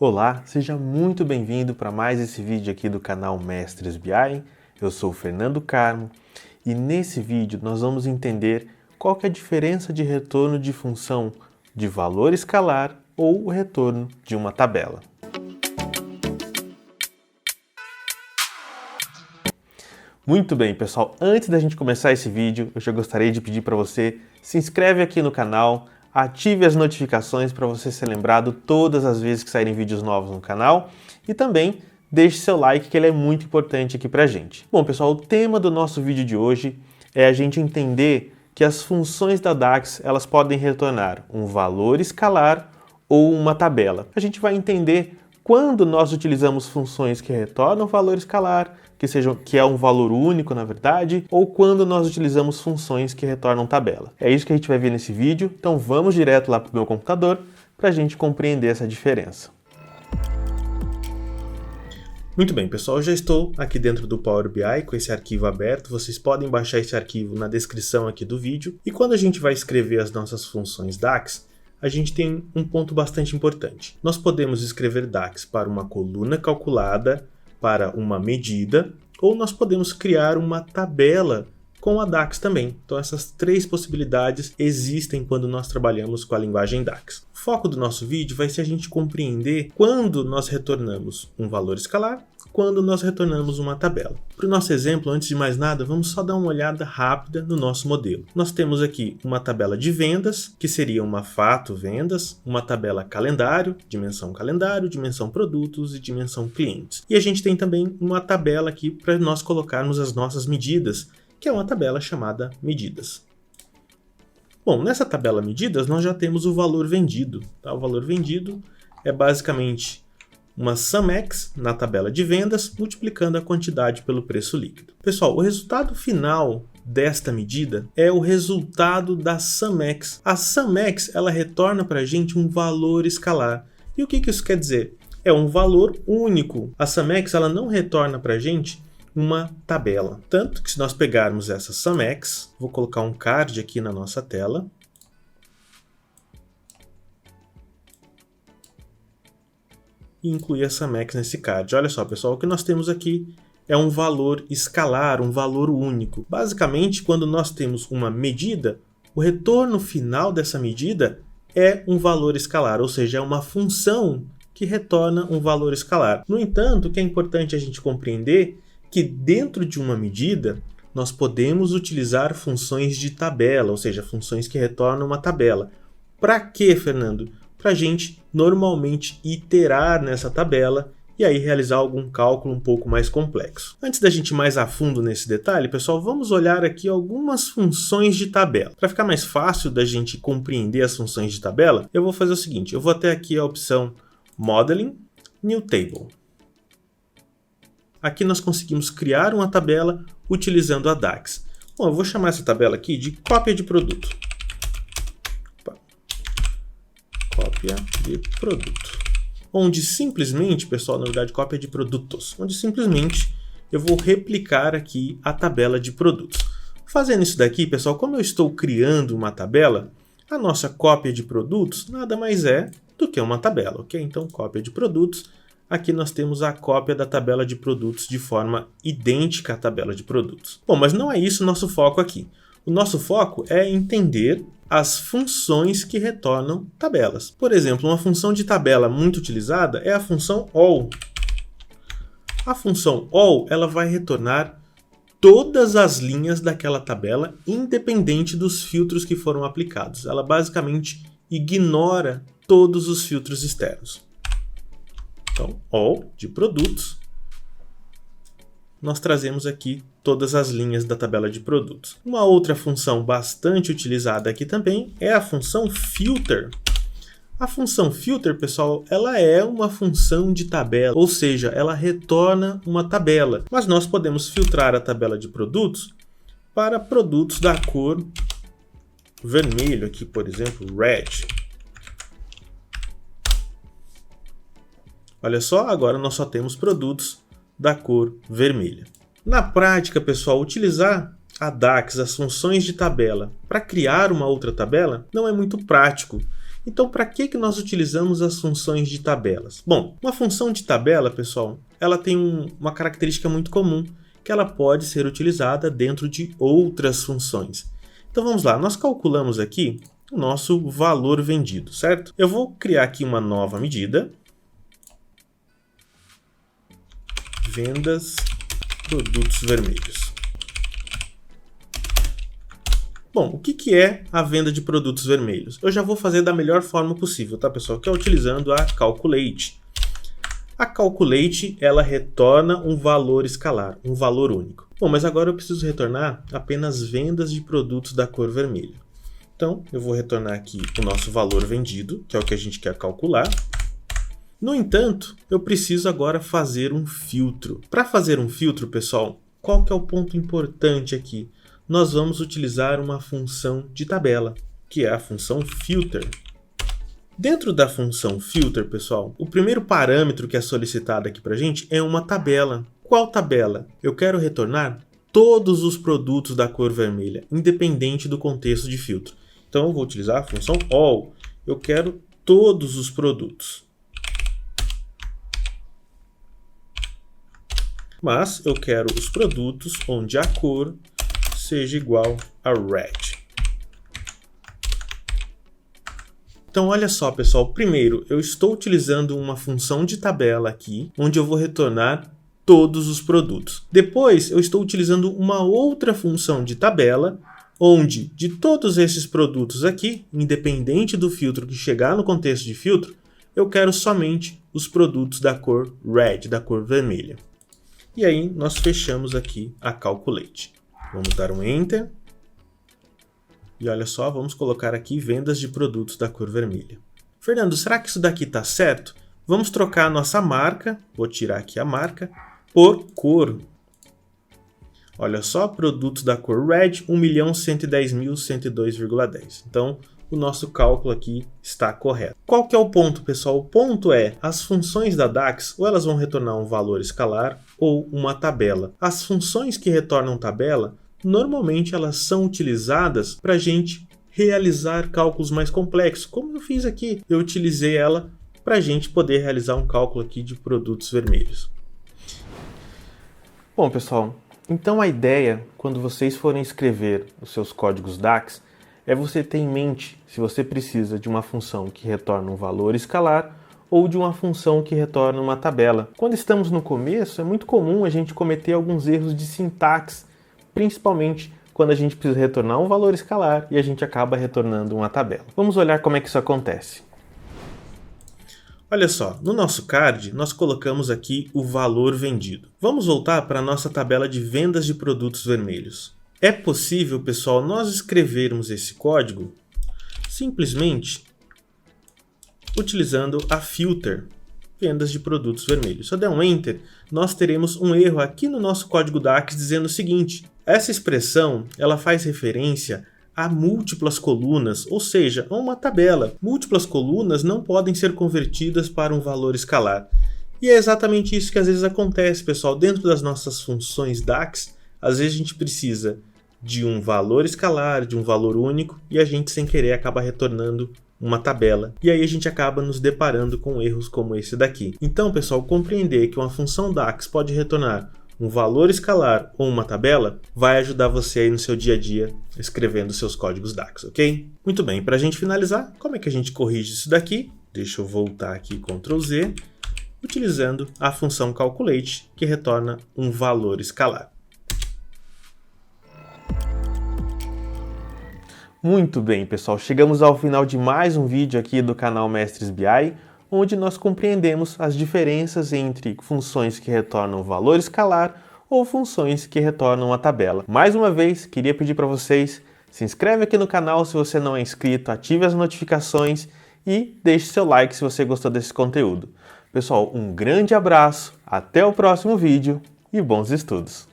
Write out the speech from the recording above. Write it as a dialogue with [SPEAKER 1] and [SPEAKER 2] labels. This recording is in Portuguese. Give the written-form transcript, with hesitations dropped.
[SPEAKER 1] Olá, seja muito bem-vindo para mais esse vídeo aqui do canal Mestres BI. Eu sou o Fernando Carmo e nesse vídeo nós vamos entender qual que é a diferença de retorno de função de valor escalar ou o retorno de uma tabela. Muito bem, pessoal, antes da gente começar esse vídeo, eu já gostaria de pedir para você se inscreve aqui no canal, ative as notificações para você ser lembrado todas as vezes que saírem vídeos novos no canal e também deixe seu like, que ele é muito importante aqui pra gente. Bom, pessoal, o tema do nosso vídeo de hoje é a gente entender que as funções da DAX elas podem retornar um valor escalar ou uma tabela. A gente vai entender quando nós utilizamos funções que retornam valor escalar, que é um valor único, na verdade, ou quando nós utilizamos funções que retornam tabela. É isso que a gente vai ver nesse vídeo, então vamos direto lá para o meu computador para a gente compreender essa diferença. Muito bem, pessoal, eu já estou aqui dentro do Power BI com esse arquivo aberto. Vocês podem baixar esse arquivo na descrição aqui do vídeo. E quando a gente vai escrever as nossas funções DAX, a gente tem um ponto bastante importante. Nós podemos escrever DAX para uma coluna calculada, para uma medida, ou nós podemos criar uma tabela com a DAX também. Então essas três possibilidades existem quando nós trabalhamos com a linguagem DAX. O foco do nosso vídeo vai ser a gente compreender quando nós retornamos um valor escalar, quando nós retornamos uma tabela. Para o nosso exemplo, antes de mais nada, vamos só dar uma olhada rápida no nosso modelo. Nós temos aqui uma tabela de vendas, que seria uma fato vendas, uma tabela calendário, dimensão produtos e dimensão clientes. E a gente tem também uma tabela aqui para nós colocarmos as nossas medidas, que é uma tabela chamada medidas. Bom, nessa tabela medidas nós já temos o valor vendido. Tá? O valor vendido é basicamente uma SumX na tabela de vendas, multiplicando a quantidade pelo preço líquido. Pessoal, o resultado final desta medida é o resultado da SumX. A SumX ela retorna para a gente um valor escalar. E o que isso quer dizer? É um valor único. A SumX ela não retorna para a gente uma tabela. Tanto que se nós pegarmos essa SumX, vou colocar um card aqui na nossa tela. E incluir a SumX nesse card. Olha só, pessoal, o que nós temos aqui é um valor escalar, um valor único. Basicamente, quando nós temos uma medida, o retorno final dessa medida é um valor escalar, ou seja, é uma função que retorna um valor escalar. No entanto, o que é importante a gente compreender que dentro de uma medida, nós podemos utilizar funções de tabela, ou seja, funções que retornam uma tabela. Para quê, Fernando? Para a gente normalmente iterar nessa tabela e aí realizar algum cálculo um pouco mais complexo. Antes da gente ir mais a fundo nesse detalhe, pessoal, vamos olhar aqui algumas funções de tabela. Para ficar mais fácil da gente compreender as funções de tabela, eu vou fazer o seguinte, eu vou até aqui a opção Modeling, New Table. Aqui nós conseguimos criar uma tabela utilizando a DAX. Bom, eu vou chamar essa tabela aqui de cópia de produto. Cópia de produto. Onde simplesmente, pessoal, na verdade, cópia de produtos. Onde simplesmente eu vou replicar aqui a tabela de produtos. Fazendo isso daqui, pessoal, como eu estou criando uma tabela, a nossa cópia de produtos nada mais é do que uma tabela, ok? Então, cópia de produtos. Aqui nós temos a cópia da tabela de produtos de forma idêntica à tabela de produtos. Bom, mas não é isso o nosso foco aqui. O nosso foco é entender as funções que retornam tabelas. Por exemplo, uma função de tabela muito utilizada é a função all. A função all ela vai retornar todas as linhas daquela tabela, independente dos filtros que foram aplicados. Ela basicamente ignora todos os filtros externos. Então, all de produtos, nós trazemos aqui todas as linhas da tabela de produtos. Uma outra função bastante utilizada aqui também é a função filter. A função filter, pessoal, ela é uma função de tabela, ou seja, ela retorna uma tabela. Mas nós podemos filtrar a tabela de produtos para produtos da cor vermelho, aqui por exemplo, red. Olha só, agora nós só temos produtos da cor vermelha. Na prática, pessoal, utilizar a DAX, as funções de tabela, para criar uma outra tabela, não é muito prático. Então, para que nós utilizamos as funções de tabelas? Bom, uma função de tabela, pessoal, ela tem uma característica muito comum, que ela pode ser utilizada dentro de outras funções. Então vamos lá, nós calculamos aqui o nosso valor vendido, certo? Eu vou criar aqui uma nova medida. Vendas produtos vermelhos. Bom, o que é a venda de produtos vermelhos? Eu já vou fazer da melhor forma possível, tá, pessoal? Que é utilizando a Calculate. A Calculate, ela retorna um valor escalar, um valor único. Bom, mas agora eu preciso retornar apenas vendas de produtos da cor vermelha. Então, eu vou retornar aqui o nosso valor vendido, que é o que a gente quer calcular. No entanto, eu preciso agora fazer um filtro. Para fazer um filtro, pessoal, qual que é o ponto importante aqui? Nós vamos utilizar uma função de tabela, que é a função filter. Dentro da função filter, pessoal, o primeiro parâmetro que é solicitado aqui para a gente é uma tabela. Qual tabela? Eu quero retornar todos os produtos da cor vermelha, independente do contexto de filtro. Então, eu vou utilizar a função all. Eu quero todos os produtos. Mas eu quero os produtos onde a cor seja igual a red. Então, olha só, pessoal. Primeiro, eu estou utilizando uma função de tabela aqui, onde eu vou retornar todos os produtos. Depois, eu estou utilizando uma outra função de tabela, onde de todos esses produtos aqui, independente do filtro que chegar no contexto de filtro, eu quero somente os produtos da cor red, da cor vermelha. E aí, nós fechamos aqui a Calculate. Vamos dar um Enter. E olha só, vamos colocar aqui vendas de produtos da cor vermelha. Fernando, será que isso daqui está certo? Vamos trocar a nossa marca, vou tirar aqui a marca, por cor. Olha só, produtos da cor red, 1.110.102,10. Então, o nosso cálculo aqui está correto. Qual que é o ponto, pessoal? O ponto é, as funções da DAX, ou elas vão retornar um valor escalar, ou uma tabela. As funções que retornam tabela, normalmente elas são utilizadas para a gente realizar cálculos mais complexos, como eu fiz aqui. Eu utilizei ela para a gente poder realizar um cálculo aqui de produtos vermelhos. Bom, pessoal, então a ideia, quando vocês forem escrever os seus códigos DAX, é você ter em mente se você precisa de uma função que retorna um valor escalar ou de uma função que retorna uma tabela. Quando estamos no começo, é muito comum a gente cometer alguns erros de sintaxe, principalmente quando a gente precisa retornar um valor escalar e a gente acaba retornando uma tabela. Vamos olhar como é que isso acontece. Olha só, no nosso card nós colocamos aqui o valor vendido. Vamos voltar para a nossa tabela de vendas de produtos vermelhos. É possível, pessoal, nós escrevermos esse código simplesmente utilizando a filter, vendas de produtos vermelhos. Se eu der um Enter, nós teremos um erro aqui no nosso código DAX dizendo o seguinte: essa expressão ela faz referência a múltiplas colunas, ou seja, a uma tabela. Múltiplas colunas não podem ser convertidas para um valor escalar. E é exatamente isso que às vezes acontece, pessoal. Dentro das nossas funções DAX, às vezes a gente precisa de um valor escalar, de um valor único, e a gente sem querer acaba retornando uma tabela. E aí a gente acaba nos deparando com erros como esse daqui. Então, pessoal, compreender que uma função DAX pode retornar um valor escalar ou uma tabela vai ajudar você aí no seu dia a dia escrevendo seus códigos DAX, ok? Muito bem, para a gente finalizar, como é que a gente corrige isso daqui? Deixa eu voltar aqui, Ctrl Z, utilizando a função Calculate, que retorna um valor escalar. Muito bem, pessoal, chegamos ao final de mais um vídeo aqui do canal Mestres BI, onde nós compreendemos as diferenças entre funções que retornam valor escalar ou funções que retornam uma tabela. Mais uma vez, queria pedir para vocês, se inscreve aqui no canal se você não é inscrito, ative as notificações e deixe seu like se você gostou desse conteúdo. Pessoal, um grande abraço, até o próximo vídeo e bons estudos!